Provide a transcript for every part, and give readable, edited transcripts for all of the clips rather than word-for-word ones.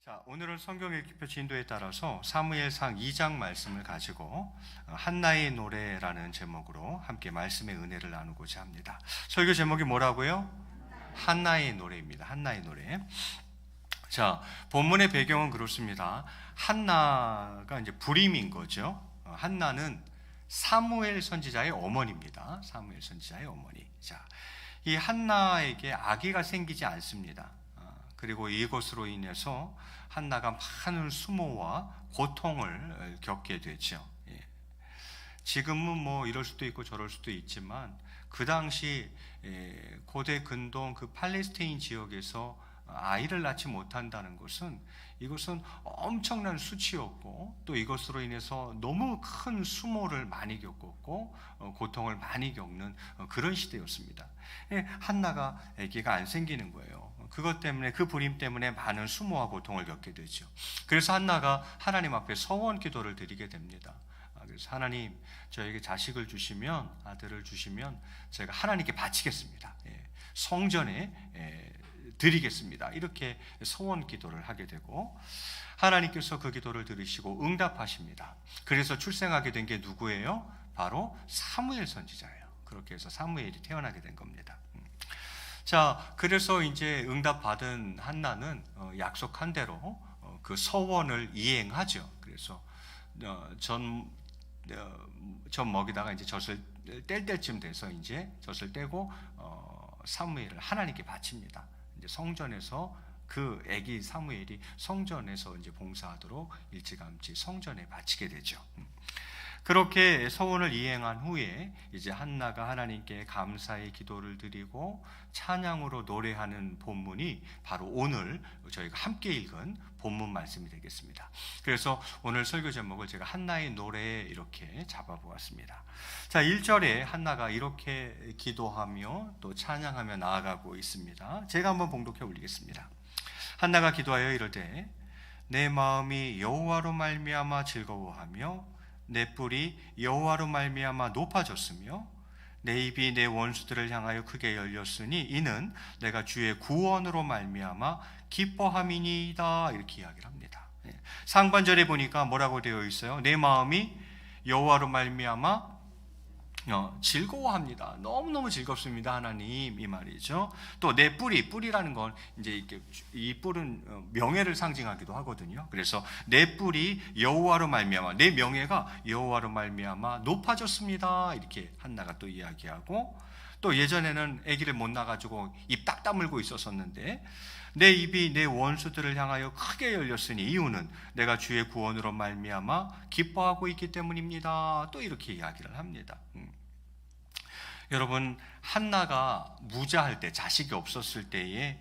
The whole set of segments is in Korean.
자, 오늘은 성경 읽기표 진도에 따라서 사무엘상 2장 말씀을 가지고 한나의 노래라는 제목으로 함께 말씀의 은혜를 나누고자 합니다. 설교 제목이 뭐라고요? 한나의 노래입니다. 한나의 노래. 자, 본문의 배경은 그렇습니다. 한나가 이제 불임인 거죠. 한나는 사무엘 선지자의 어머니입니다. 사무엘 선지자의 어머니. 자, 이 한나에게 아기가 생기지 않습니다. 그리고 이것으로 인해서 한나가 많은 수모와 고통을 겪게 되죠. 지금은 뭐 이럴 수도 있고 저럴 수도 있지만 그 당시 고대 근동 그 팔레스타인 지역에서 아이를 낳지 못한다는 것은 이것은 엄청난 수치였고 또 이것으로 인해서 너무 큰 수모를 많이 겪었고 고통을 많이 겪는 그런 시대였습니다. 한나가 아기가 안 생기는 거예요. 그것 때문에 그 불임 때문에 많은 수모와 고통을 겪게 되죠. 그래서 한나가 하나님 앞에 서원 기도를 드리게 됩니다. 그래서 하나님, 저에게 자식을 주시면, 아들을 주시면 제가 하나님께 바치겠습니다. 성전에 드리겠습니다. 이렇게 서원 기도를 하게 되고 하나님께서 그 기도를 들으시고 응답하십니다. 그래서 출생하게 된 게 누구예요? 바로 사무엘 선지자예요. 그렇게 해서 사무엘이 태어나게 된 겁니다. 자, 그래서 이제 응답받은 한나는 약속한 대로 그 서원을 이행하죠. 그래서 전 먹이다가 이제 젖을 뗄 때쯤 돼서 이제 젖을 떼고 사무엘을 하나님께 바칩니다. 이제 성전에서 그 아기 사무엘이 성전에서 이제 봉사하도록 일찌감치 성전에 바치게 되죠. 그렇게 서원을 이행한 후에 이제 한나가 하나님께 감사의 기도를 드리고 찬양으로 노래하는 본문이 바로 오늘 저희가 함께 읽은 본문 말씀이 되겠습니다. 그래서 오늘 설교 제목을 제가 한나의 노래 이렇게 잡아보았습니다. 자, 1절에 한나가 이렇게 기도하며 또 찬양하며 나아가고 있습니다. 제가 한번 봉독해 올리겠습니다. 한나가 기도하여 이르되 내 마음이 여호와로 말미암아 즐거워하며 내 뿔이 여호와로 말미암아 높아졌으며 내 입이 내 원수들을 향하여 크게 열렸으니 이는 내가 주의 구원으로 말미암아 기뻐함이니이다. 이렇게 이야기를 합니다. 상반절에 보니까 뭐라고 되어 있어요? 내 마음이 여호와로 말미암아 즐거워합니다. 너무너무 즐겁습니다, 하나님, 이 말이죠. 또 내 뿔이라는 건 이제 이렇게 이 뿔은 명예를 상징하기도 하거든요. 그래서 내 뿔이 여호와로 말미암아, 내 명예가 여호와로 말미암아 높아졌습니다. 이렇게 한나가 또 이야기하고, 또 예전에는 아기를 못 낳아가지고 입 딱 다물고 있었었는데 내 입이 내 원수들을 향하여 크게 열렸으니 이유는 내가 주의 구원으로 말미암아 기뻐하고 있기 때문입니다. 또 이렇게 이야기를 합니다. 여러분, 한나가 무자할 때, 자식이 없었을 때에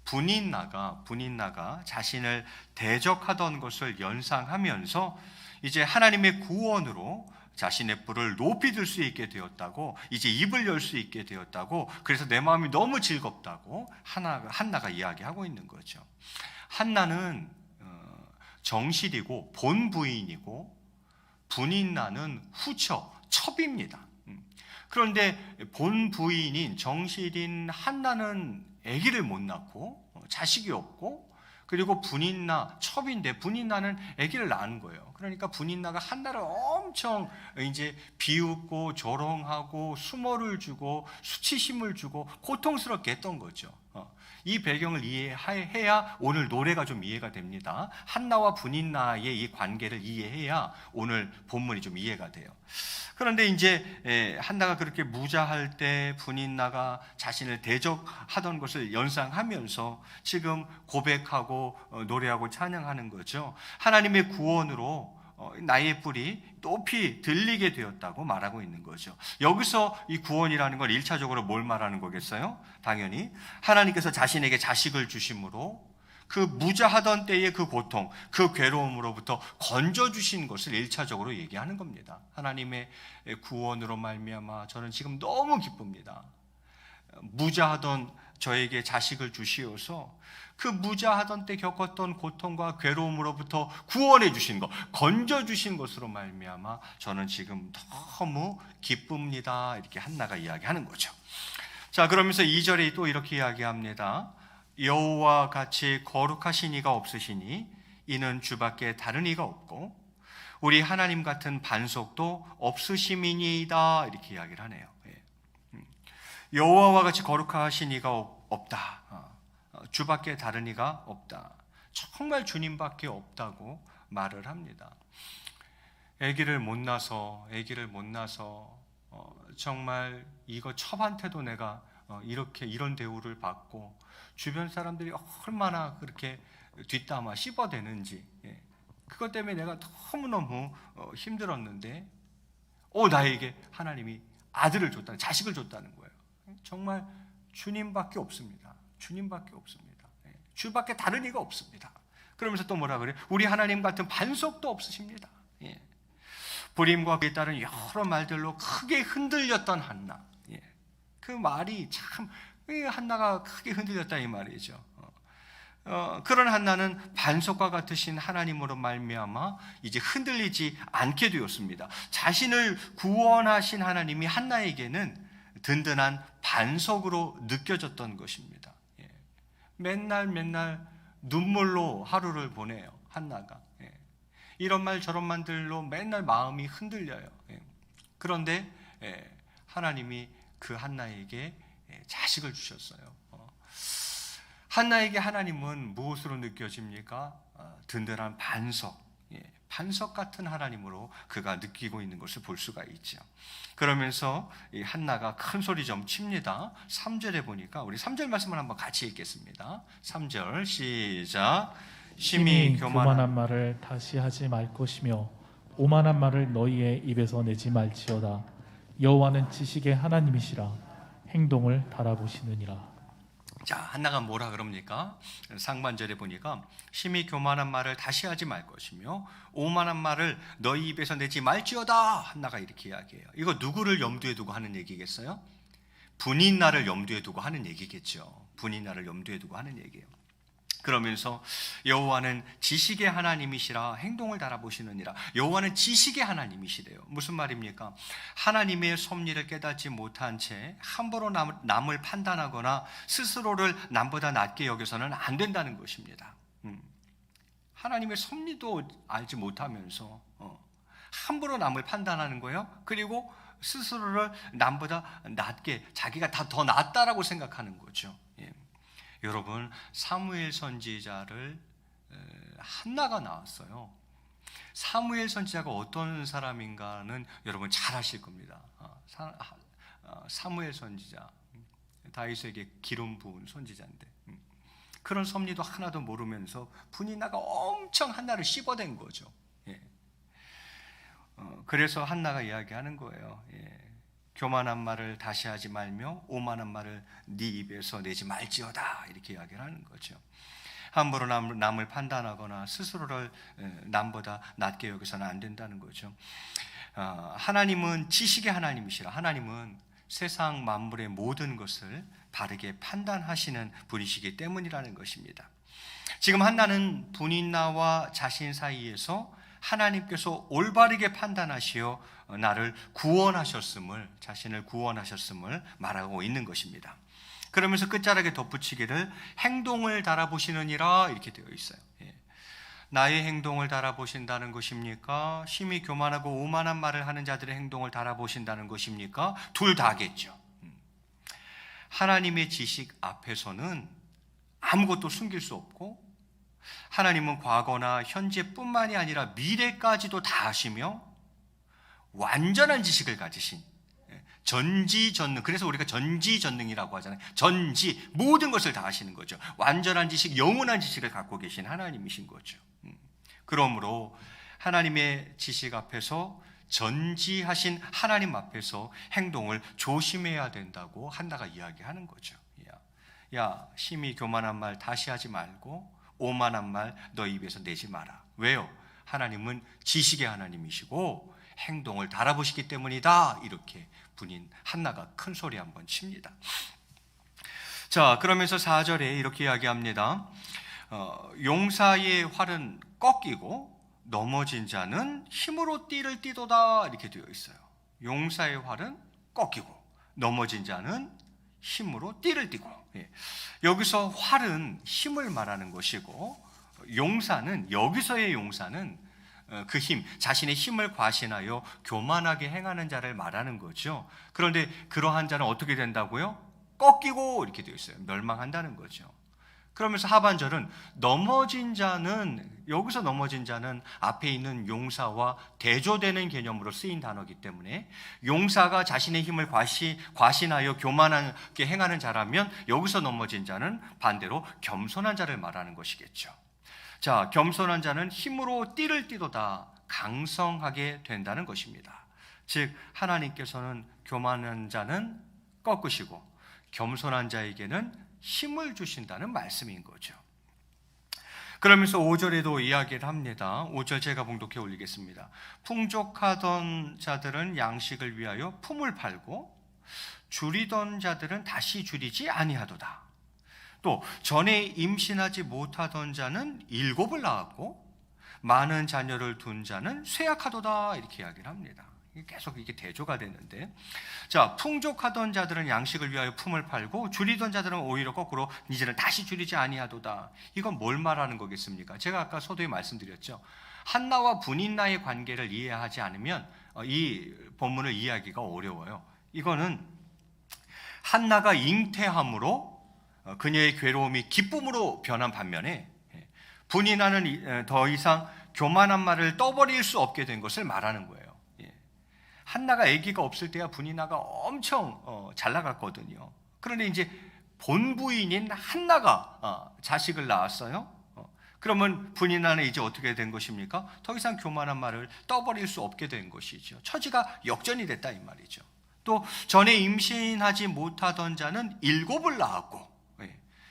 분인나가 자신을 대적하던 것을 연상하면서 이제 하나님의 구원으로 자신의 뿔을 높이 들 수 있게 되었다고, 이제 입을 열 수 있게 되었다고, 그래서 내 마음이 너무 즐겁다고 한나가 이야기하고 있는 거죠. 한나는 정실이고 본 부인이고 분인나는 후처, 첩입니다. 그런데 본 부인인 정실인 한나는 아기를 못 낳고 자식이 없고, 그리고 분인나, 첩인데 분인나는 아기를 낳은 거예요. 그러니까 분인나가 한나를 엄청 이제 비웃고 조롱하고 수모를 주고 수치심을 주고 고통스럽게 했던 거죠. 이 배경을 이해해야 오늘 노래가 좀 이해가 됩니다. 한나와 분인나의 이 관계를 이해해야 오늘 본문이 좀 이해가 돼요. 그런데 이제 한나가 그렇게 무자할 때 분인나가 자신을 대적하던 것을 연상하면서 지금 고백하고 노래하고 찬양하는 거죠. 하나님의 구원으로 나의 뿔이 높이 들리게 되었다고 말하고 있는 거죠. 여기서 이 구원이라는 건 1차적으로 뭘 말하는 거겠어요? 당연히 하나님께서 자신에게 자식을 주심으로 그 무자하던 때의 그 고통, 그 괴로움으로부터 건져주신 것을 1차적으로 얘기하는 겁니다. 하나님의 구원으로 말미암아 저는 지금 너무 기쁩니다. 무자하던 저에게 자식을 주시어서 그 무자하던 때 겪었던 고통과 괴로움으로부터 구원해 주신 것, 건져 주신 것으로 말미암아 저는 지금 너무 기쁩니다. 이렇게 한나가 이야기하는 거죠. 자, 그러면서 2절에 또 이렇게 이야기합니다. 여호와와 같이 거룩하신 이가 없으시니 이는 주밖에 다른 이가 없고 우리 하나님 같은 반석도 없으심이니이다. 이렇게 이야기를 하네요. 여호와와 같이 거룩하신 이가 없다. 주밖에 다른 이가 없다. 정말 주님밖에 없다고 말을 합니다. 아기를 못 낳아서 정말 이거 첩한테도 내가 이런 대우를 받고 주변 사람들이 얼마나 그렇게 뒷담화 씹어대는지, 그것 때문에 내가 너무너무 힘들었는데 나에게 하나님이 아들을 줬다는, 자식을 줬다는 거예요. 정말 주님밖에 없습니다. 주님밖에 없습니다. 주밖에 다른 이가 없습니다. 그러면서 또 뭐라 그래요? 우리 하나님 같은 반석도 없으십니다. 불임과 그에 따른 여러 말들로 크게 흔들렸던 한나. 그 말이 참, 한나가 크게 흔들렸다 이 말이죠. 그런 한나는 반석과 같으신 하나님으로 말미암아 이제 흔들리지 않게 되었습니다. 자신을 구원하신 하나님이 한나에게는 든든한 반석으로 느껴졌던 것입니다. 맨날 눈물로 하루를 보내요, 한나가. 이런 말 저런 말들로 맨날 마음이 흔들려요. 그런데 하나님이 그 한나에게 자식을 주셨어요. 한나에게 하나님은 무엇으로 느껴집니까? 든든한 반석, 반석 같은 하나님으로 그가 느끼고 있는 것을 볼 수가 있죠. 그러면서 이 한나가 큰 소리 좀 칩니다. 3절에 보니까 우리 3절 말씀을 한번 같이 읽겠습니다. 3절 시작. 심히 교만한 말을 다시 하지 말 것이며 오만한 말을 너희의 입에서 내지 말지어다. 여호와는 지식의 하나님이시라 행동을 달아보시느니라. 자, 한나가 뭐라 그럽니까? 상반절에 보니까 심히 교만한 말을 다시 하지 말 것이며 오만한 말을 너희 입에서 내지 말지어다. 한나가 이렇게 이야기해요. 이거 누구를 염두에 두고 하는 얘기겠어요? 분인나를 염두에 두고 하는 얘기겠죠. 분인나를 염두에 두고 하는 얘기예요. 그러면서 여호와는 지식의 하나님이시라 행동을 달아보시느니라. 여호와는 지식의 하나님이시래요. 무슨 말입니까? 하나님의 섭리를 깨닫지 못한 채 함부로 남을 판단하거나 스스로를 남보다 낮게 여겨서는 안 된다는 것입니다. 하나님의 섭리도 알지 못하면서 함부로 남을 판단하는 거예요. 그리고 스스로를 남보다 낮게, 자기가 다 더 낫다라고 생각하는 거죠. 여러분, 사무엘 선지자를 한나가 낳았어요. 사무엘 선지자가 어떤 사람인가는 여러분 잘 아실 겁니다. 사무엘 선지자, 다윗에게 기름 부은 선지자인데 그런 섭리도 하나도 모르면서 분이나가 엄청 한나를 씹어댄 거죠. 그래서 한나가 이야기하는 거예요. 교만한 말을 다시 하지 말며 오만한 말을 네 입에서 내지 말지어다. 이렇게 이야기를 하는 거죠. 함부로 남을 판단하거나 스스로를 남보다 낮게 여기서는 안 된다는 거죠. 하나님은 지식의 하나님이시라. 하나님은 세상 만물의 모든 것을 바르게 판단하시는 분이시기 때문이라는 것입니다. 지금 한나는 분인나와 자신 사이에서 하나님께서 올바르게 판단하시어 나를 구원하셨음을, 자신을 구원하셨음을 말하고 있는 것입니다. 그러면서 끝자락에 덧붙이기를 행동을 달아보시느니라 이렇게 되어 있어요. 나의 행동을 달아보신다는 것입니까? 심히 교만하고 오만한 말을 하는 자들의 행동을 달아보신다는 것입니까? 둘 다겠죠. 하나님의 지식 앞에서는 아무것도 숨길 수 없고 하나님은 과거나 현재뿐만이 아니라 미래까지도 다 아시며 완전한 지식을 가지신 전지전능, 그래서 우리가 전지전능이라고 하잖아요. 전지, 모든 것을 다 아시는 거죠. 완전한 지식, 영원한 지식을 갖고 계신 하나님이신 거죠. 그러므로 하나님의 지식 앞에서, 전지하신 하나님 앞에서 행동을 조심해야 된다고 한나가 이야기하는 거죠. 야, 심히 교만한 말 다시 하지 말고 오만한 말 너 입에서 내지 마라. 왜요? 하나님은 지식의 하나님이시고 행동을 달아보시기 때문이다. 이렇게 분인 한나가 큰 소리 한번 칩니다. 자, 그러면서 4절에 이렇게 이야기합니다. 용사의 활은 꺾이고 넘어진 자는 힘으로 띠를 띠도다. 이렇게 되어 있어요. 용사의 활은 꺾이고 넘어진 자는 힘으로 띠를 띠고. 여기서 활은 힘을 말하는 것이고, 용사는, 여기서의 용사는 그 힘, 자신의 힘을 과신하여 교만하게 행하는 자를 말하는 거죠. 그런데 그러한 자는 어떻게 된다고요? 꺾이고 이렇게 되어 있어요. 멸망한다는 거죠. 그러면서 하반절은 여기서 넘어진 자는 앞에 있는 용사와 대조되는 개념으로 쓰인 단어이기 때문에, 용사가 자신의 힘을 과신하여 교만하게 행하는 자라면 여기서 넘어진 자는 반대로 겸손한 자를 말하는 것이겠죠. 자, 겸손한 자는 힘으로 띠를 띠도다 강성하게 된다는 것입니다. 즉, 하나님께서는 교만한 자는 꺾으시고 겸손한 자에게는 힘을 주신다는 말씀인 거죠. 그러면서 5절에도 이야기를 합니다. 5절 제가 봉독해 올리겠습니다. 풍족하던 자들은 양식을 위하여 품을 팔고 줄이던 자들은 다시 줄이지 아니하도다. 또 전에 임신하지 못하던 자는 7을 낳았고 많은 자녀를 둔 자는 쇠약하도다, 이렇게 이야기를 합니다. 계속 이게 대조가 되는데, 자, 풍족하던 자들은 양식을 위하여 품을 팔고 줄이던 자들은 오히려 거꾸로 이제는 다시 줄이지 아니하도다. 이건 뭘 말하는 거겠습니까? 제가 아까 서두에 말씀드렸죠. 한나와 분인나의 관계를 이해하지 않으면 이 본문을 이해하기가 어려워요. 이거는 한나가 잉태함으로 그녀의 괴로움이 기쁨으로 변한 반면에, 분인나는 더 이상 교만한 말을 떠버릴 수 없게 된 것을 말하는 거예요. 한나가 아기가 없을 때야 분인나가 엄청 잘 나갔거든요. 그런데 이제 본부인인 한나가 자식을 낳았어요. 그러면 분인나는 이제 어떻게 된 것입니까? 더 이상 교만한 말을 떠버릴 수 없게 된 것이죠. 처지가 역전이 됐다, 이 말이죠. 또 전에 임신하지 못하던 자는 7을 낳았고,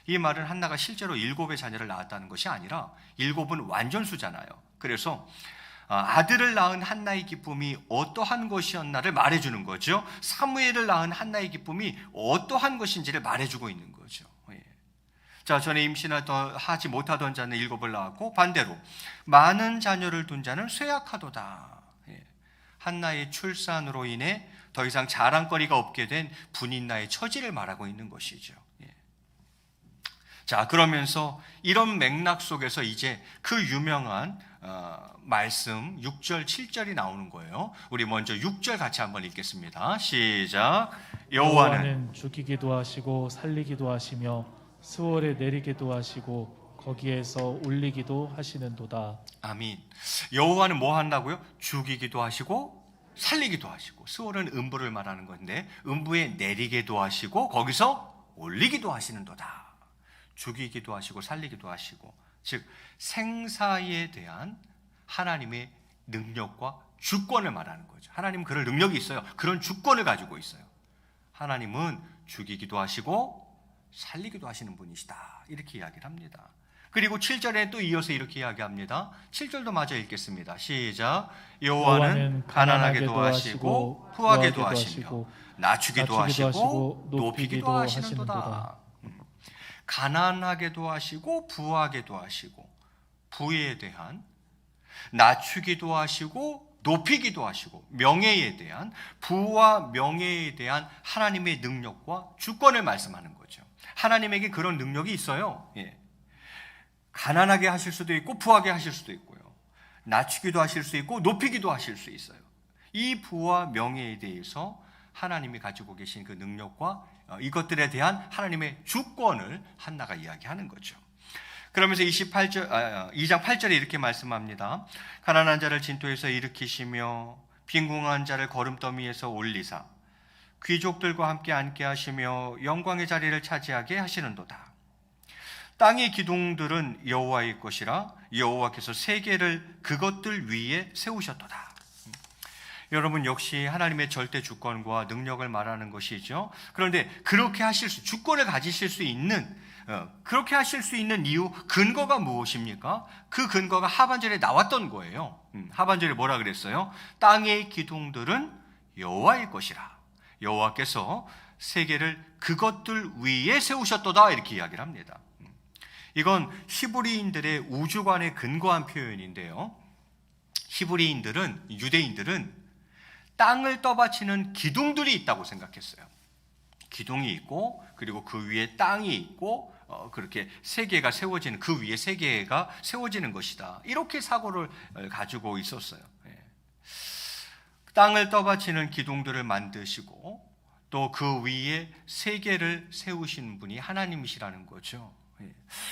이 말은 한나가 실제로 7의 자녀를 낳았다는 것이 아니라 7은 완전수잖아요. 그래서 아들을 낳은 한나의 기쁨이 어떠한 것이었나를 말해주는 거죠. 사무엘을 낳은 한나의 기쁨이 어떠한 것인지를 말해주고 있는 거죠. 자, 전에 임신하지 못하던 자는 7을 낳았고, 반대로 많은 자녀를 둔 자는 쇠약하도다. 한나의 출산으로 인해 더 이상 자랑거리가 없게 된 분인나의 처지를 말하고 있는 것이죠. 자, 그러면서 이런 맥락 속에서 이제 그 유명한 말씀 6절, 7절이 나오는 거예요. 우리 먼저 6절 같이 한번 읽겠습니다. 시작. 여호와는 죽이기도 하시고 살리기도 하시며 스월에 내리기도 하시고 거기에서 올리기도 하시는도다. 아멘. 여호와는 뭐 한다고요? 죽이기도 하시고 살리기도 하시고, 스월은 음부를 말하는 건데 음부에 내리기도 하시고 거기서 올리기도 하시는도다. 죽이기도 하시고 살리기도 하시고, 즉 생사에 대한 하나님의 능력과 주권을 말하는 거죠. 하나님은 그럴 능력이 있어요. 그런 주권을 가지고 있어요. 하나님은 죽이기도 하시고 살리기도 하시는 분이시다, 이렇게 이야기를 합니다. 그리고 7절에 또 이어서 이렇게 이야기합니다. 7절도 마저 읽겠습니다. 시작. 여호와는 가난하게도 하시고 부하게도 하시며 낮추기도 하시고 높이기도 하시는도다. 가난하게도 하시고 부하게도 하시고, 부에 대한, 낮추기도 하시고 높이기도 하시고, 명예에 대한, 부와 명예에 대한 하나님의 능력과 주권을 말씀하는 거죠. 하나님에게 그런 능력이 있어요. 가난하게 하실 수도 있고 부하게 하실 수도 있고요, 낮추기도 하실 수 있고 높이기도 하실 수 있어요. 이 부와 명예에 대해서 하나님이 가지고 계신 그 능력과 이것들에 대한 하나님의 주권을 한나가 이야기하는 거죠. 그러면서 2장 8절에 이렇게 말씀합니다. 가난한 자를 진토에서 일으키시며 빈궁한 자를 거름더미에서 올리사 귀족들과 함께 앉게 하시며 영광의 자리를 차지하게 하시는도다. 땅의 기둥들은 여호와의 것이라 여호와께서 세계를 그것들 위에 세우셨도다. 여러분, 역시 하나님의 절대 주권과 능력을 말하는 것이죠. 그런데 그렇게 주권을 가지실 수 있는, 그렇게 하실 수 있는 이유, 근거가 무엇입니까? 그 근거가 하반절에 나왔던 거예요. 하반절에 뭐라 그랬어요? 땅의 기둥들은 여호와의 것이라 여호와께서 세계를 그것들 위에 세우셨도다, 이렇게 이야기를 합니다. 이건 히브리인들의 우주관에 근거한 표현인데요, 유대인들은 땅을 떠받치는 기둥들이 있다고 생각했어요. 기둥이 있고 그리고 그 위에 땅이 있고 그렇게 세계가 세워지는, 그 위에 세계가 세워지는 것이다. 이렇게 사고를 가지고 있었어요. 땅을 떠받치는 기둥들을 만드시고 또 그 위에 세계를 세우신 분이 하나님이시라는 거죠.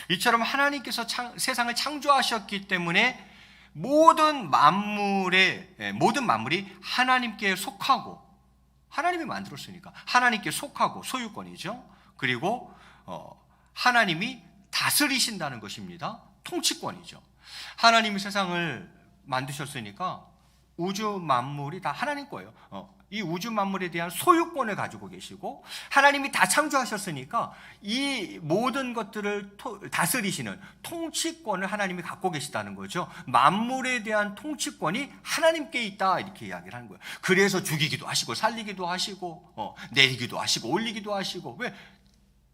이처럼 하나님께서 세상을 창조하셨기 때문에 모든 만물이 하나님께 속하고, 하나님이 만들었으니까 하나님께 속하고 소유권이죠. 그리고 하나님이 다스리신다는 것입니다. 통치권이죠. 하나님이 세상을 만드셨으니까 우주 만물이 다 하나님 거예요. 이 우주 만물에 대한 소유권을 가지고 계시고, 하나님이 다 창조하셨으니까 이 모든 것들을 다스리시는 통치권을 하나님이 갖고 계시다는 거죠. 만물에 대한 통치권이 하나님께 있다, 이렇게 이야기를 하는 거예요. 그래서 죽이기도 하시고 살리기도 하시고 내리기도 하시고 올리기도 하시고, 왜?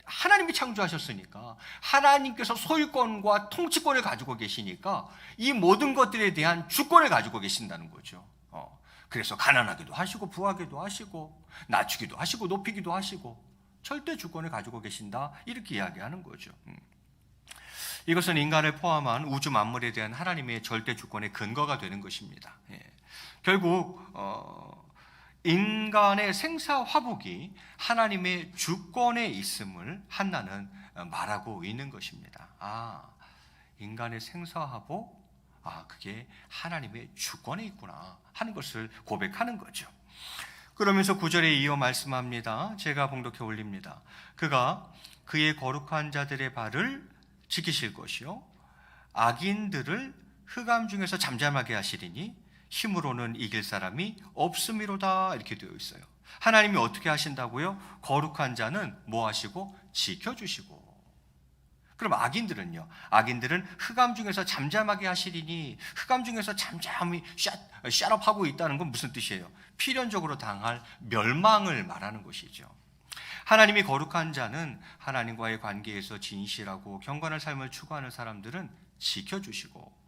하나님이 창조하셨으니까, 하나님께서 소유권과 통치권을 가지고 계시니까 이 모든 것들에 대한 주권을 가지고 계신다는 거죠. 그래서 가난하기도 하시고 부하기도 하시고 낮추기도 하시고 높이기도 하시고 절대 주권을 가지고 계신다, 이렇게 이야기하는 거죠. 이것은 인간을 포함한 우주 만물에 대한 하나님의 절대 주권의 근거가 되는 것입니다. 결국 인간의 생사화복이 하나님의 주권에 있음을 한나는 말하고 있는 것입니다. 인간의 생사화복, 그게 하나님의 주권에 있구나 하는 것을 고백하는 거죠. 그러면서 9절에 이어 말씀합니다. 제가 봉독해 올립니다. 그가 그의 거룩한 자들의 발을 지키실 것이요 악인들을 흑암 중에서 잠잠하게 하시리니 힘으로는 이길 사람이 없음이로다, 이렇게 되어 있어요. 하나님이 어떻게 하신다고요? 거룩한 자는 뭐 하시고? 지켜주시고. 그럼 악인들은요? 악인들은 흑암 중에서 잠잠하게 하시리니, 흑암 중에서 잠잠히 샷업하고 있다는 건 무슨 뜻이에요? 필연적으로 당할 멸망을 말하는 것이죠. 하나님이 거룩한 자는 하나님과의 관계에서 진실하고 경건한 삶을 추구하는 사람들은 지켜주시고,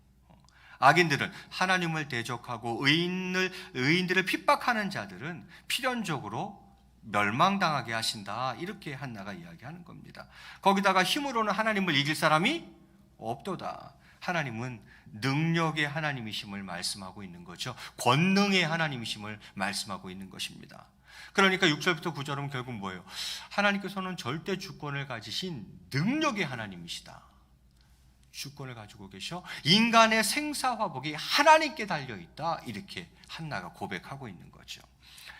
악인들은 하나님을 대적하고 의인들을 핍박하는 자들은 필연적으로 멸망당하게 하신다, 이렇게 한나가 이야기하는 겁니다. 거기다가 힘으로는 하나님을 이길 사람이 없도다. 하나님은 능력의 하나님이심을 말씀하고 있는 거죠. 권능의 하나님이심을 말씀하고 있는 것입니다. 그러니까 6절부터 9절은 결국 뭐예요? 하나님께서는 절대 주권을 가지신 능력의 하나님이시다. 주권을 가지고 계셔. 인간의 생사화복이 하나님께 달려있다, 이렇게 한나가 고백하고 있는 거죠.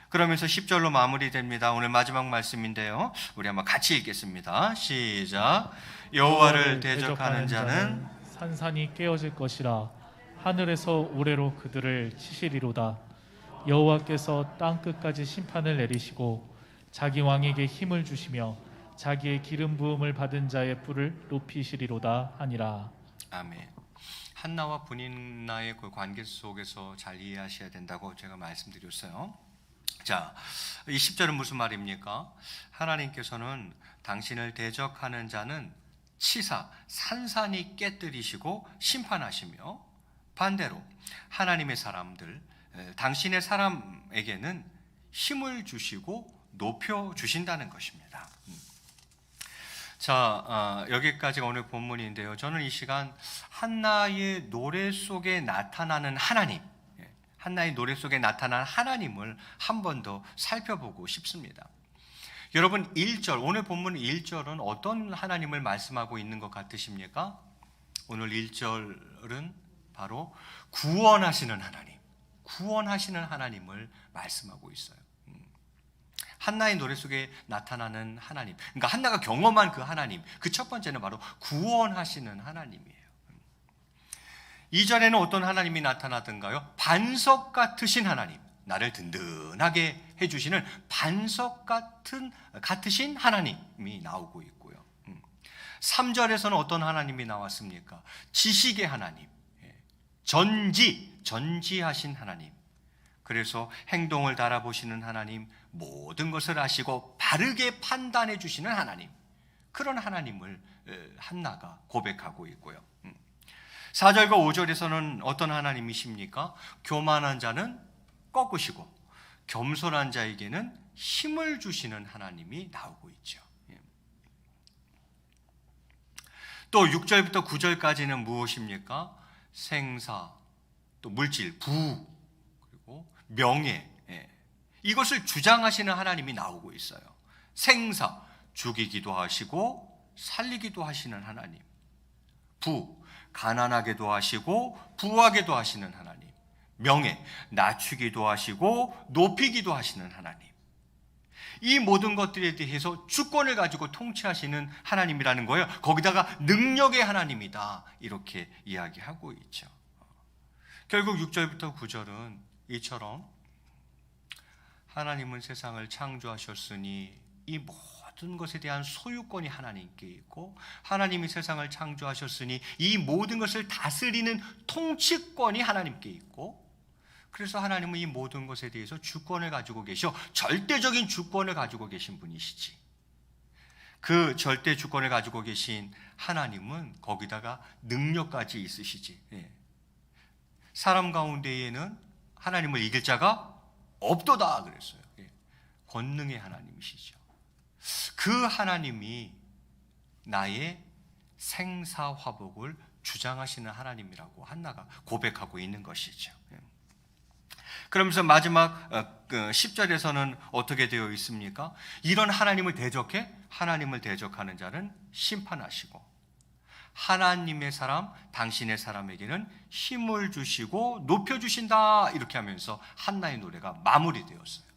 그러면서 10절로 마무리됩니다. 오늘 마지막 말씀인데요, 우리 한번 같이 읽겠습니다. 시작. 여호와를 대적하는 자는 산산이 깨어질 것이라. 하늘에서 우레로 그들을 치시리로다. 여호와께서 땅 끝까지 심판을 내리시고 자기 왕에게 힘을 주시며 자기의 기름 부음을 받은 자의 뿔을 높이시리로다 하니라. 아멘. 한나와 분인나의 그 관계 속에서 잘 이해하셔야 된다고 제가 말씀드렸어요. 자, 이 10절은 무슨 말입니까? 하나님께서는 당신을 대적하는 자는 치사, 산산이 깨뜨리시고 심판하시며, 반대로 하나님의 사람들, 당신의 사람에게는 힘을 주시고 높여주신다는 것입니다. 자, 여기까지가 오늘 본문인데요, 저는 이 시간 한나의 노래 속에 나타나는 하나님, 한나의 노래 속에 나타난 하나님을 한 번 더 살펴보고 싶습니다. 여러분, 1절, 오늘 본문 1절은 어떤 하나님을 말씀하고 있는 것 같으십니까? 오늘 1절은 바로 구원하시는 하나님, 구원하시는 하나님을 말씀하고 있어요. 한나의 노래 속에 나타나는 하나님, 그러니까 한나가 경험한 그 하나님, 그 첫 번째는 바로 구원하시는 하나님이에요. 2절에는 어떤 하나님이 나타나던가요? 반석 같으신 하나님, 나를 든든하게 해주시는 반석 같으신 하나님이 나오고 있고요. 3절에서는 어떤 하나님이 나왔습니까? 지식의 하나님, 전지하신 하나님, 그래서 행동을 달아보시는 하나님, 모든 것을 아시고 바르게 판단해 주시는 하나님, 그런 하나님을 한나가 고백하고 있고요. 4절과 5절에서는 어떤 하나님이십니까? 교만한 자는 꺾으시고 겸손한 자에게는 힘을 주시는 하나님이 나오고 있죠. 또 6절부터 9절까지는 무엇입니까? 생사, 또 물질, 부, 그리고 명예, 이것을 주장하시는 하나님이 나오고 있어요. 생사, 죽이기도 하시고 살리기도 하시는 하나님. 부, 가난하게도 하시고 부하게도 하시는 하나님. 명예, 낮추기도 하시고 높이기도 하시는 하나님. 이 모든 것들에 대해서 주권을 가지고 통치하시는 하나님이라는 거예요. 거기다가 능력의 하나님이다, 이렇게 이야기하고 있죠. 결국 6절부터 9절은 이처럼 하나님은 세상을 창조하셨으니 이 모든 것에 대한 소유권이 하나님께 있고, 하나님이 세상을 창조하셨으니 이 모든 것을 다스리는 통치권이 하나님께 있고, 그래서 하나님은 이 모든 것에 대해서 주권을 가지고 계셔 절대적인 주권을 가지고 계신 분이시지. 그 절대 주권을 가지고 계신 하나님은 거기다가 능력까지 있으시지. 사람 가운데에는 하나님을 이길 자가 없도다 그랬어요. 권능의 하나님이시죠. 그 하나님이 나의 생사화복을 주장하시는 하나님이라고 한나가 고백하고 있는 것이죠. 그러면서 마지막 10절에서는 어떻게 되어 있습니까? 이런 하나님을 대적해 하나님을 대적하는 자는 심판하시고, 하나님의 사람, 당신의 사람에게는 힘을 주시고 높여주신다, 이렇게 하면서 한나의 노래가 마무리되었어요.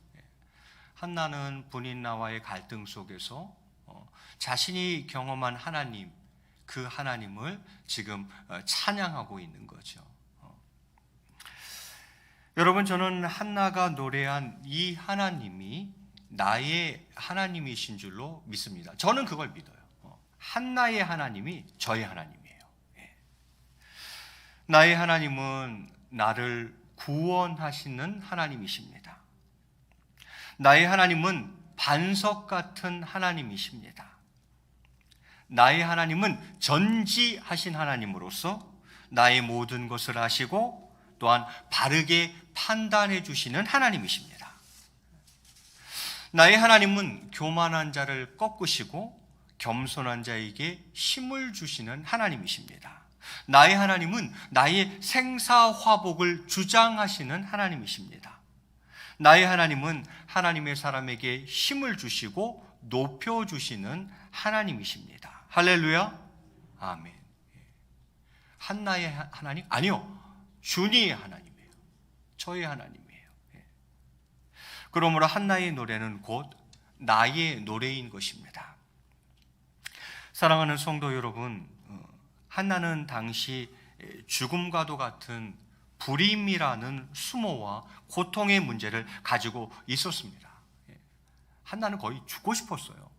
한나는 분인나와의 갈등 속에서 자신이 경험한 하나님, 그 하나님을 지금 찬양하고 있는 거죠. 여러분, 저는 한나가 노래한 이 하나님이 나의 하나님이신 줄로 믿습니다. 저는 그걸 믿어요. 한나의 하나님이 저의 하나님이에요. 나의 하나님은 나를 구원하시는 하나님이십니다. 나의 하나님은 반석 같은 하나님이십니다. 나의 하나님은 전지하신 하나님으로서 나의 모든 것을 아시고 또한 바르게 판단해 주시는 하나님이십니다. 나의 하나님은 교만한 자를 꺾으시고 겸손한 자에게 힘을 주시는 하나님이십니다. 나의 하나님은 나의 생사화복을 주장하시는 하나님이십니다. 나의 하나님은 하나님의 사람에게 힘을 주시고 높여주시는 하나님이십니다. 할렐루야, 아멘. 한나의 하나님? 아니요, 주니의 하나님이에요. 저의 하나님이에요. 그러므로 한나의 노래는 곧 나의 노래인 것입니다. 사랑하는 성도 여러분, 한나는 당시 죽음과도 같은 불임이라는 수모와 고통의 문제를 가지고 있었습니다. 한나는 거의 죽고 싶었어요.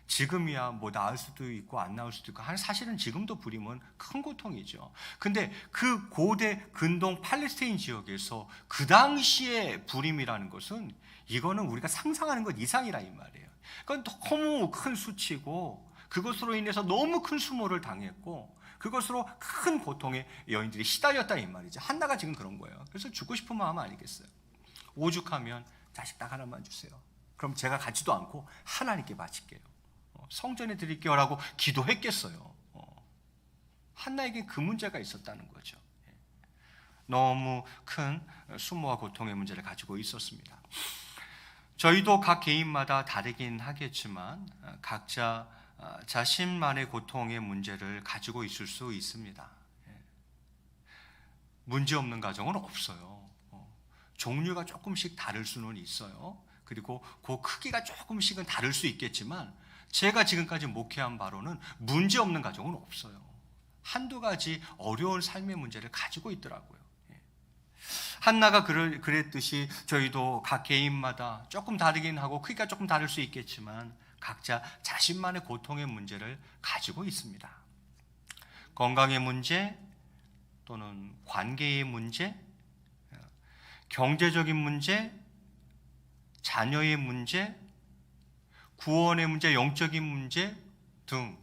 지금이야 뭐 나을 수도 있고 안 나을 수도 있고, 사실은 지금도 불임은 큰 고통이죠. 근데 그 고대 근동 팔레스타인 지역에서 그 당시에 불임이라는 것은, 이거는 우리가 상상하는 것 이상이라 이 말이에요. 그건 너무 큰 수치고, 그것으로 인해서 너무 큰 수모를 당했고, 그것으로 큰 고통에 여인들이 시달렸다 이 말이죠. 한나가 지금 그런 거예요. 그래서 죽고 싶은 마음 아니겠어요? 오죽하면 자식 딱 하나만 주세요. 그럼 제가 가지도 않고 하나님께 바칠게요. 성전에 드릴게요 라고 기도했겠어요. 한나에게 그 문제가 있었다는 거죠. 너무 큰 수모와 고통의 문제를 가지고 있었습니다. 저희도 각 개인마다 다르긴 하겠지만 각자 자신만의 고통의 문제를 가지고 있을 수 있습니다. 문제 없는 가정은 없어요. 종류가 조금씩 다를 수는 있어요. 그리고 그 크기가 조금씩은 다를 수 있겠지만, 제가 지금까지 목회한 바로는 문제 없는 가정은 없어요. 한두 가지 어려운 삶의 문제를 가지고 있더라고요. 한나가 그랬듯이 저희도 각 개인마다 조금 다르긴 하고 크기가 조금 다를 수 있겠지만 각자 자신만의 고통의 문제를 가지고 있습니다. 건강의 문제, 또는 관계의 문제, 경제적인 문제, 자녀의 문제, 구원의 문제, 영적인 문제 등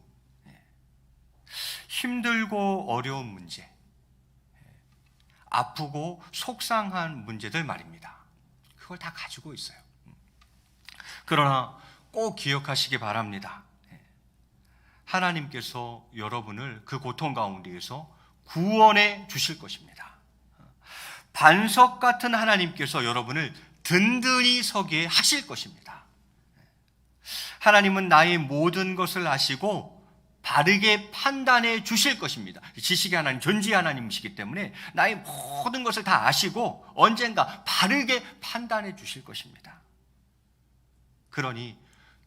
힘들고 어려운 문제, 아프고 속상한 문제들 말입니다. 그걸 다 가지고 있어요. 그러나 꼭 기억하시기 바랍니다. 하나님께서 여러분을 그 고통 가운데에서 구원해 주실 것입니다. 반석 같은 하나님께서 여러분을 든든히 서게 하실 것입니다. 하나님은 나의 모든 것을 아시고 바르게 판단해 주실 것입니다. 지식의 하나님, 존재의 하나님이시기 때문에 나의 모든 것을 다 아시고 언젠가 바르게 판단해 주실 것입니다. 그러니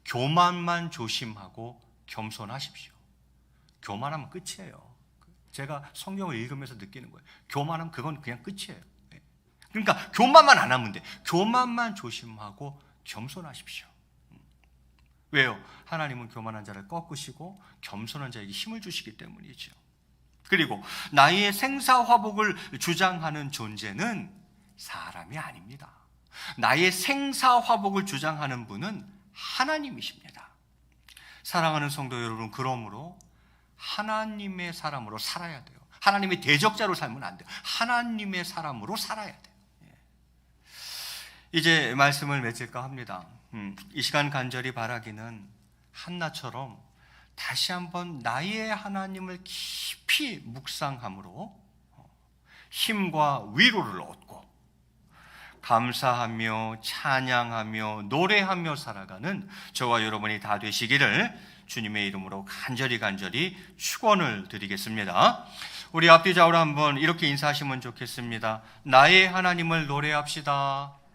교만만 조심하고 겸손하십시오. 교만하면 끝이에요. 제가 성경을 읽으면서 느끼는 거예요. 교만하면 그건 그냥 끝이에요. 그러니까 교만만 안 하면 돼. 교만만 조심하고 겸손하십시오. 왜요? 하나님은 교만한 자를 꺾으시고 겸손한 자에게 힘을 주시기 때문이죠. 그리고 나의 생사화복을 주장하는 존재는 사람이 아닙니다. 나의 생사화복을 주장하는 분은 하나님이십니다. 사랑하는 성도 여러분, 그러므로 하나님의 사람으로 살아야 돼요. 하나님의 대적자로 살면 안 돼요. 하나님의 사람으로 살아야 돼요. 이제 말씀을 맺을까 합니다. 이 시간 간절히 바라기는 한나처럼 다시 한번 나의 하나님을 깊이 묵상함으로 힘과 위로를 얻고 감사하며 찬양하며 노래하며 살아가는 저와 여러분이 다 되시기를 주님의 이름으로 간절히 축원을 드리겠습니다. 우리 앞뒤 좌우로 한번 이렇게 인사하시면 좋겠습니다. 나의 하나님을 노래합시다.